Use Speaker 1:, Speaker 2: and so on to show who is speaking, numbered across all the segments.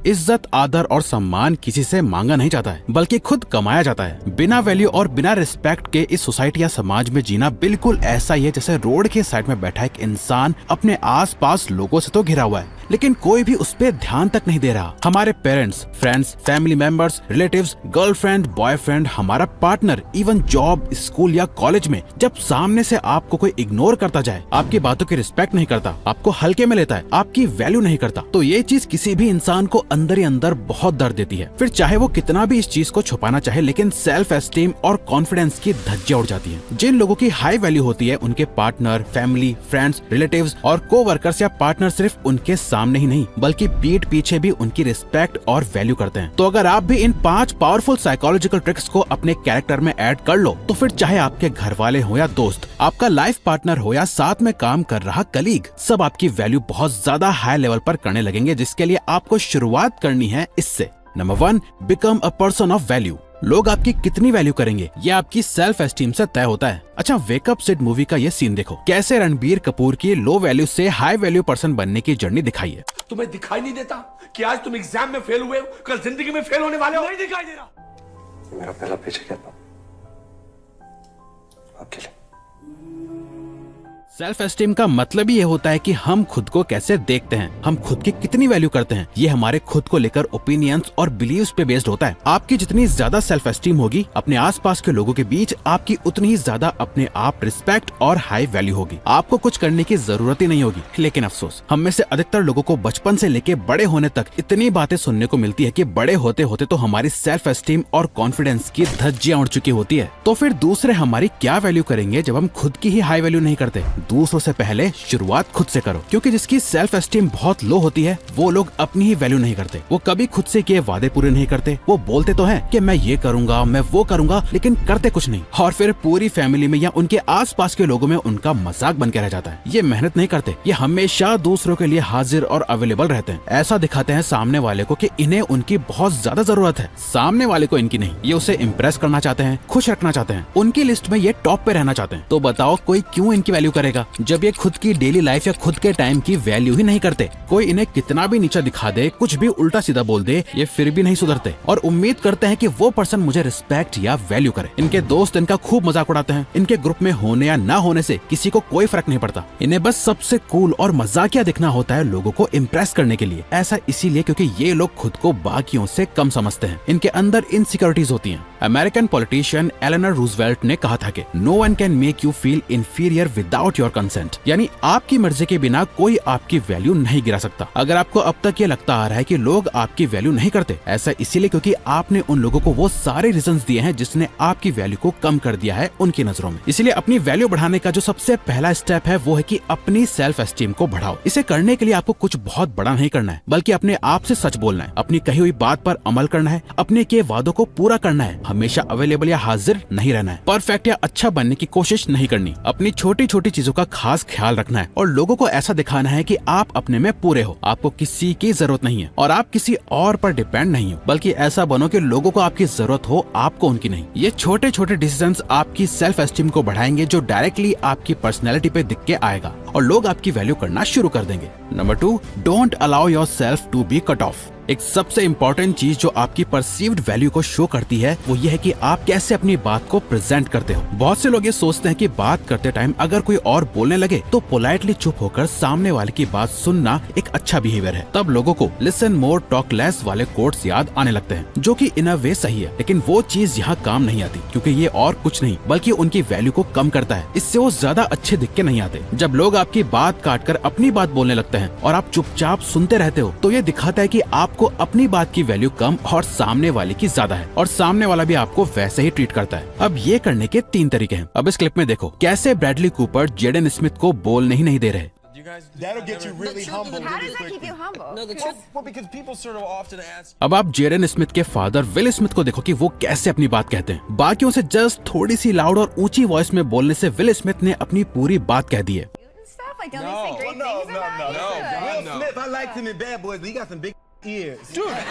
Speaker 1: इज्जत, आदर और सम्मान किसी से मांगा नहीं जाता है, बल्कि खुद कमाया जाता है। बिना वैल्यू और बिना रिस्पेक्ट के इस सोसाइटी या समाज में जीना बिल्कुल ऐसा ही है जैसे रोड के साइड में बैठा एक इंसान अपने आसपास लोगों से तो घिरा हुआ है, लेकिन कोई भी उस पे ध्यान तक नहीं दे रहा। हमारे parents, friends, family members, relatives, girlfriend, boyfriend, हमारा पार्टनर, इवन जॉब, स्कूल या कॉलेज में जब सामने से आपको कोई इग्नोर करता जाए, आपकी बातों की रिस्पेक्ट नहीं करता, आपको हल्के में लेता है, आपकी वैल्यू नहीं करता, तो ये चीज किसी भी इंसान को अंदर ही अंदर बहुत दर्द देती है। फिर चाहे वो कितना भी इस चीज को छुपाना चाहे, लेकिन सेल्फ एस्टीम और कॉन्फिडेंस की धज्जियां उड़ जाती है। जिन लोगों की हाई वैल्यू होती है, उनके पार्टनर, फैमिली, फ्रेंड्स, रिलेटिव्स और कोवर्कर्स या पार्टनर सिर्फ उनके सामने ही नहीं बल्कि पीठ पीछे भी उनकी रिस्पेक्ट और वैल्यू करते हैं। तो अगर आप भी इन 5 पावरफुल साइकोलॉजिकल ट्रिक्स को अपने कैरेक्टर में ऐड कर लो, तो फिर चाहे आपके घर वाले हो या दोस्त, आपका लाइफ पार्टनर हो या साथ में काम कर रहा कलीग, सब आपकी वैल्यू बहुत ज्यादा हाई लेवल पर करने लगेंगे, जिसके लिए आपको शुरुआत करनी है इससे। Number 1, become a person of value. लोग आपकी कितनी वैल्यू करेंगे ये आपकी सेल्फ एस्टीम से तय होता है। अच्छा, वेकअप सिड मूवी का ये सीन देखो, कैसे रणबीर कपूर की लो वैल्यू से हाई वैल्यू पर्सन बनने की जर्नी दिखाई है।
Speaker 2: तुम्हें दिखाई नहीं देता कि आज तुम एग्जाम में फेल हुए हो, कल जिंदगी में फेल होने वाले हो? नहीं दिखाई दे रहा।
Speaker 3: मेरा पहला पेचेक है आपके लिए।
Speaker 1: सेल्फ एस्टीम का मतलब ही ये होता है कि हम खुद को कैसे देखते हैं, हम खुद की कितनी वैल्यू करते हैं। ये हमारे खुद को लेकर ओपिनियंस और बिलीव्स पे बेस्ड होता है। आपकी जितनी ज्यादा सेल्फ एस्टीम होगी, अपने आसपास के लोगों के बीच आपकी उतनी ही ज्यादा अपने आप रिस्पेक्ट और हाई वैल्यू होगी। आपको कुछ करने की जरूरत ही नहीं होगी। लेकिन अफसोस, हम में से अधिकतर लोगों को बचपन से लेके बड़े होने तक इतनी बातें सुनने को मिलती है कि बड़े होते होते तो हमारी सेल्फ एस्टीम और कॉन्फिडेंस की धज्जियां उड़ चुकी होती है। तो फिर दूसरे हमारी क्या वैल्यू करेंगे जब हम खुद की ही हाई वैल्यू नहीं करते? दूसरों से पहले शुरुआत खुद से करो, क्योंकि जिसकी सेल्फ एस्टीम बहुत लो होती है वो लोग अपनी ही वैल्यू नहीं करते। वो कभी खुद से किए वादे पूरे नहीं करते। वो बोलते तो हैं कि मैं ये करूंगा, मैं वो करूंगा, लेकिन करते कुछ नहीं। और फिर पूरी फैमिली में या उनके आसपास के लोगों में उनका मजाक बन के रह जाता है। ये मेहनत नहीं करते, ये हमेशा दूसरों के लिए हाजिर और अवेलेबल रहते हैं। ऐसा दिखाते हैं सामने वाले को कि इन्हें उनकी बहुत ज्यादा जरूरत है, सामने वाले को इनकी नहीं। ये उसे इम्प्रेस करना चाहते हैं, खुश रखना चाहते हैं, उनकी लिस्ट में ये टॉप पे रहना चाहते हैं। तो बताओ कोई क्यों इनकी वैल्यू करेगा जब ये खुद की डेली लाइफ या खुद के टाइम की वैल्यू ही नहीं करते? कोई इन्हें कितना भी नीचा दिखा दे, कुछ भी उल्टा सीधा बोल दे, ये फिर भी नहीं सुधरते और उम्मीद करते हैं कि वो पर्सन मुझे रिस्पेक्ट या वैल्यू करे। इनके दोस्त इनका खूब मजाक उड़ाते हैं। इनके ग्रुप में होने या ना होने से किसी को कोई फर्क नहीं पड़ता। इन्हें बस सबसे कूल और मजाकिया दिखना होता है लोगों को इम्प्रेस करने के लिए। ऐसा इसीलिए क्योंकि ये लोग खुद को बाकियों से कम समझते हैं। इनके अंदर इनसिक्योरिटीज होती हैं। अमेरिकन पॉलिटिशियन एलेनर रूजवेल्ट ने कहा था कि no one can make you feel inferior without your consent, यानी आपकी मर्जी के बिना कोई आपकी वैल्यू नहीं गिरा सकता। अगर आपको अब तक ये लगता आ रहा है कि लोग आपकी वैल्यू नहीं करते, ऐसा इसीलिए क्योंकि आपने उन लोगों को वो सारे रीजंस दिए हैं जिसने आपकी वैल्यू को कम कर दिया है उनकी नजरों में। इसीलिए अपनी वैल्यू बढ़ाने का जो सबसे पहला स्टेप है वो है कि अपनी सेल्फ एस्टीम को बढ़ाओ। इसे करने के लिए आपको कुछ बहुत बड़ा नहीं करना है, बल्कि अपने आप से सच बोलना है, अपनी कही हुई बात पर अमल करना है, अपने किए वादों को पूरा करना है, हमेशा अवेलेबल या हाजिर नहीं रहना है, परफेक्ट या अच्छा बनने की कोशिश नहीं करनी, अपनी छोटी छोटी चीजों का खास ख्याल रखना है और लोगों को ऐसा दिखाना है कि आप अपने में पूरे हो, आपको किसी की जरूरत नहीं है और आप किसी और पर डिपेंड नहीं हो, बल्कि ऐसा बनो कि लोगों को आपकी जरूरत हो, आपको उनकी नहीं। ये छोटे छोटे डिसीजंस आपकी सेल्फ एस्टीम को बढ़ाएंगे, जो डायरेक्टली आपकी पर्सनैलिटी पे दिख के आएगा और लोग आपकी वैल्यू करना शुरू कर देंगे। Number 2, don't allow yourself to be cut off. एक सबसे इम्पोर्टेंट चीज जो आपकी परसीव्ड वैल्यू को शो करती है वो ये है कि आप कैसे अपनी बात को प्रेजेंट करते हो। बहुत से लोग ये सोचते हैं कि बात करते टाइम अगर कोई और बोलने लगे तो पोलाइटली चुप होकर सामने वाले की बात सुनना एक अच्छा बिहेवियर है। तब लोगों को लिसन मोर टॉक लेस वाले कोट्स याद आने लगते हैं, जो कि इन अ वे सही है, लेकिन वो चीज यहाँ काम नहीं आती, क्योंकि ये और कुछ नहीं बल्कि उनकी वैल्यू को कम करता है। इससे वो ज्यादा अच्छे दिख के नहीं आते। जब लोग आपकी बात काट कर अपनी बात बोलने लगते हैं और आप चुपचाप सुनते रहते हो, तो ये दिखाता है कि आपको अपनी बात की वैल्यू कम और सामने वाले की ज्यादा है और सामने वाला भी आपको वैसे ही ट्रीट करता है। अब ये करने के 3 तरीके हैं। अब इस क्लिप में देखो कैसे ब्रैडली कूपर जेडन स्मिथ को बोलने ही नहीं दे रहे।
Speaker 4: That'll get you really humble.
Speaker 5: How does that keep you humble?
Speaker 4: No, the truth. Well, because people sort of often ask.
Speaker 1: अब आप जेडन स्मिथ के फादर विल स्मिथ को देखो कि वो कैसे अपनी बात कहते हैं। बाकियों से जस्ट थोड़ी सी लाउड और ऊंची वॉइस में बोलने से विल स्मिथ ने अपनी पूरी बात कह दी है।
Speaker 5: Stuff like don't they say great things about you?
Speaker 4: Will Smith, I liked him in Bad Boys, but he got some big ears. Dude.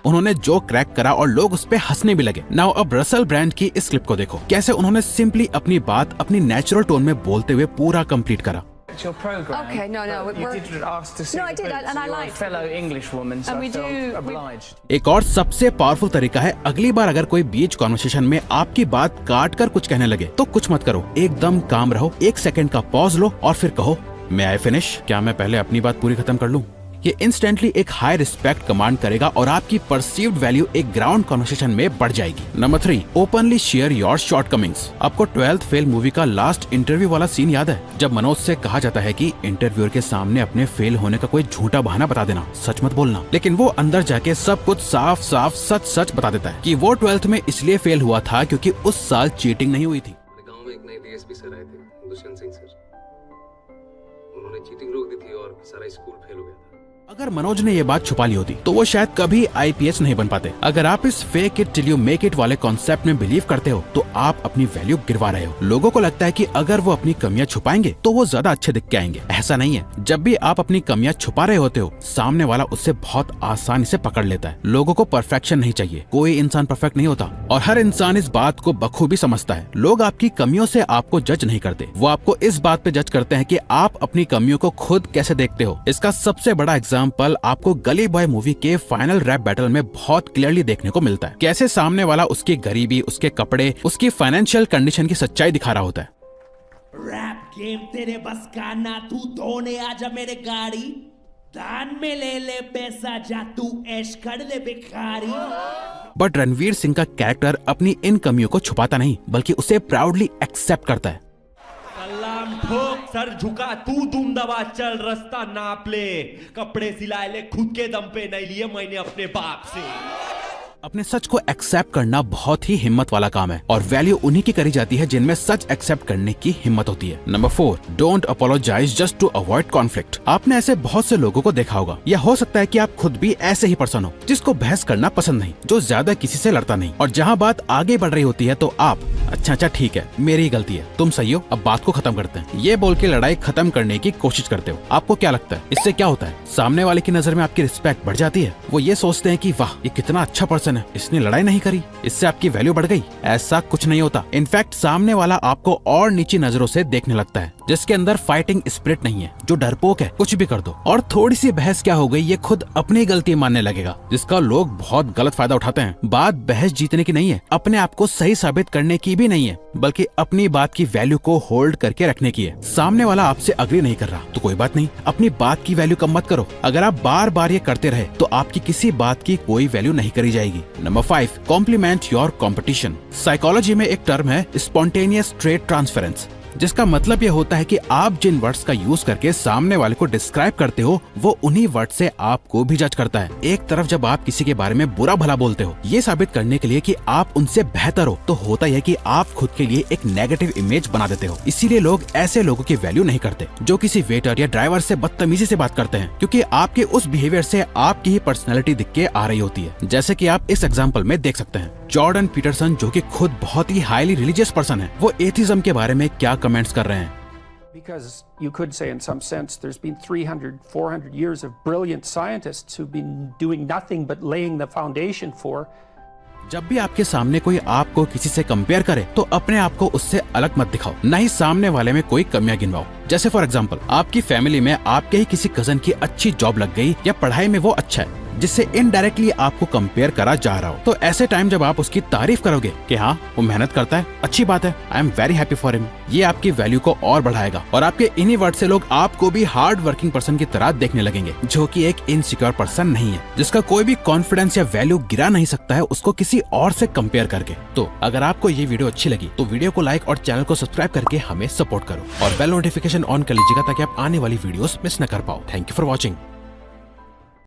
Speaker 1: उन्होंने जो क्रैक करा और लोग उस पे हंसने भी लगे। नाउ अब रसल ब्रांड की इस क्लिप को देखो, कैसे उन्होंने सिंपली अपनी बात अपनी नेचुरल टोन में बोलते हुए पूरा कंप्लीट करा।
Speaker 3: liked your program.
Speaker 5: Okay, no,
Speaker 3: but you
Speaker 5: we're-
Speaker 3: did ask to see
Speaker 5: No, I
Speaker 3: the
Speaker 5: did,
Speaker 3: books.
Speaker 5: and I
Speaker 3: You're
Speaker 5: liked
Speaker 3: a fellow English woman, so
Speaker 5: And
Speaker 3: I
Speaker 5: we
Speaker 3: felt
Speaker 5: do-
Speaker 3: obliged.
Speaker 1: एक और सबसे powerful तरीका है, अगली बार अगर कोई बीच conversation में आपकी बात काट कर कुछ कहने लगे तो कुछ मत करो, एकदम काम रहो, 1 सेकंड का पॉज लो और फिर कहो, मैं आई फिनिश, क्या मैं पहले अपनी बात पूरी खत्म कर लूं? ये इंस्टेंटली एक हाई रिस्पेक्ट कमांड करेगा और आपकी परसीव्ड वैल्यू एक ग्राउंड कन्वर्सेशन में बढ़ जाएगी। Number 3, openly share your shortcomings. आपको 12th फेल मूवी का लास्ट इंटरव्यू वाला सीन याद है, जब मनोज से कहा जाता है कि इंटरव्यूअर के सामने अपने फेल होने का कोई झूठा बहाना बता देना, सच मत बोलना। लेकिन वो अंदर जाके सब कुछ साफ साफ सच सच बता देता है कि वो 12th में इसलिए फेल हुआ था क्योंकि उस साल चीटिंग नहीं हुई थी।
Speaker 6: गांव में एक नए डीएसपी सर आए थे, दुष्यंत सिंह सर। उन्होंने चीटिंग रोक दी थी और सारा स्कूल फेल हो गया था।
Speaker 1: अगर मनोज ने ये बात छुपा ली होती तो वो शायद कभी आईपीएस नहीं बन पाते। अगर आप इस fake it till you make it वाले कॉन्सेप्ट में बिलीव करते हो तो आप अपनी वैल्यू गिरवा रहे हो। लोगों को लगता है कि अगर वो अपनी कमियां छुपाएंगे तो वो ज्यादा अच्छे दिख के आएंगे। ऐसा नहीं है। जब भी आप अपनी कमियां छुपा रहे होते हो, सामने वाला उससे बहुत आसानी से पकड़ लेता है। लोगों को परफेक्शन नहीं चाहिए, कोई इंसान परफेक्ट नहीं होता और हर इंसान इस बात को बखूबी समझता है। लोग आपकी कमियों से आपको जज नहीं करते, वो आपको इस बात पे जज करते हैं कि आप अपनी कमियों को खुद कैसे देखते हो। इसका सबसे बड़ा एग्जाम्पल आपको गली बॉय मूवी के फाइनल रैप बैटल में बहुत क्लियरली देखने को मिलता है। कैसे सामने वाला उसकी गरीबी, उसके कपड़े, उसकी फाइनेंशियल कंडीशन की सच्चाई दिखा रहा होता है।
Speaker 7: रैप गेम तेरे बस का ना, तू धोने आजा मेरे गाड़ी, दान में ले ले पैसा, जा तू ऐश कर ले भिखारी।
Speaker 1: बट रणवीर सिंह का कैरेक्टर अपनी इन कमियों को छुपाता नहीं, बल्कि उसे प्राउडली एक्सेप्ट करता है।
Speaker 7: सलाम ठोक, सर झुका, तू दुम दबा, चल रास्ता नाप ले, कपड़े सिला ले खुद के दम पे, नहीं लिए मैंने अपने बाप से।
Speaker 1: अपने सच को एक्सेप्ट करना बहुत ही हिम्मत वाला काम है और वैल्यू उन्हीं की करी जाती है जिनमें सच एक्सेप्ट करने की हिम्मत होती है। Number 4, don't apologise just to avoid conflict. आपने ऐसे बहुत से लोगों को देखा होगा, या हो सकता है कि आप खुद भी ऐसे ही पर्सन हो जिसको बहस करना पसंद नहीं, जो ज्यादा किसी से लड़ता नहीं, और जहाँ बात आगे बढ़ रही होती है तो आप अच्छा ठीक है, मेरी ही गलती है, तुम सही हो, अब बात को खत्म करते हैं, ये बोल के लड़ाई खत्म करने की कोशिश करते हो। आपको क्या लगता है इससे क्या होता है? सामने वाले की नजर में आपकी रिस्पेक्ट बढ़ जाती है। वो ये सोचते हैं कि वाह, ये कितना अच्छा पर्सन है, इसने लड़ाई नहीं करी, इससे आपकी वैल्यू बढ़ गई। ऐसा कुछ नहीं होता। इनफैक्ट सामने वाला आपको और नीची नजरों से देखने लगता है, जिसके अंदर फाइटिंग स्पिरिट नहीं है, जो डरपोक है, कुछ भी कर दो। और थोड़ी सी बहस क्या हो गई, ये खुद अपनी गलती मानने लगेगा, जिसका लोग बहुत गलत फायदा उठाते हैं। बात बहस जीतने की नहीं है, अपने आप को सही साबित करने की भी नहीं है, बल्कि अपनी बात की वैल्यू को होल्ड करके रखने की है। सामने वाला आपसे अग्री नहीं कर रहा तो कोई बात नहीं, अपनी बात की वैल्यू कम मत करो। अगर आप बार बार ये करते रहे तो आपकी किसी बात की कोई वैल्यू नहीं करी जाएगी। Number 5, compliment your competition. Psychology में एक टर्म है स्पॉन्टेनियस ट्रेट ट्रांसफरेंस, जिसका मतलब ये होता है कि आप जिन वर्ड्स का यूज करके सामने वाले को डिस्क्राइब करते हो, वो उन्हीं वर्ड से आपको भी जज करता है। एक तरफ जब आप किसी के बारे में बुरा भला बोलते हो, ये साबित करने के लिए कि आप उनसे बेहतर हो, तो होता यह कि आप खुद के लिए एक नेगेटिव इमेज बना देते हो। इसीलिए लोग ऐसे लोगों की वैल्यू नहीं करते जो किसी वेटर या ड्राइवर से बदतमीजी से बात करते हैं, क्योंकि आपके उस बिहेवियर से आपकी ही पर्सनैलिटी दिख के आ रही होती है। जैसे कि आप इस एग्जाम्पल में देख सकते हैं। जॉर्डन पीटरसन, जो कि खुद बहुत ही हाईली रिलीजियस पर्सन है, वो एथिज्म के बारे में क्या कमेंट्स कर रहे हैं।
Speaker 8: Because you could say in some sense there's been 300, 400 years of brilliant scientists who've been doing nothing but laying the foundation for.
Speaker 1: जब भी आपके सामने कोई आपको किसी से कंपेयर करे तो अपने आप को उससे अलग मत दिखाओ, न ही सामने वाले में कोई कमियां गिनवाओ। जैसे फॉर एग्जांपल, आपकी फैमिली में आपके ही किसी कजन की अच्छी जॉब लग गई या पढ़ाई में वो अच्छा है, जिससे इनडायरेक्टली आपको कंपेयर करा जा रहा हो, तो ऐसे टाइम जब आप उसकी तारीफ करोगे कि हाँ वो मेहनत करता है, अच्छी बात है, I am very happy for him, ये आपकी वैल्यू को और बढ़ाएगा और आपके इन्हीं वर्ड से लोग आपको भी हार्ड वर्किंग पर्सन की तरह देखने लगेंगे, जो कि एक इनसिक्योर पर्सन नहीं है, जिसका कोई भी कॉन्फिडेंस या वैल्यू गिरा नहीं सकता है उसको किसी और से कंपेयर करके। तो अगर आपको ये वीडियो अच्छी लगी तो वीडियो को लाइक और चैनल को सब्सक्राइब करके हमें सपोर्ट करो और बेल नोटिफिकेशन ऑन कर लीजिएगा ताकि आप आने वाली वीडियोस मिस न कर पाओ। Thank you for watching.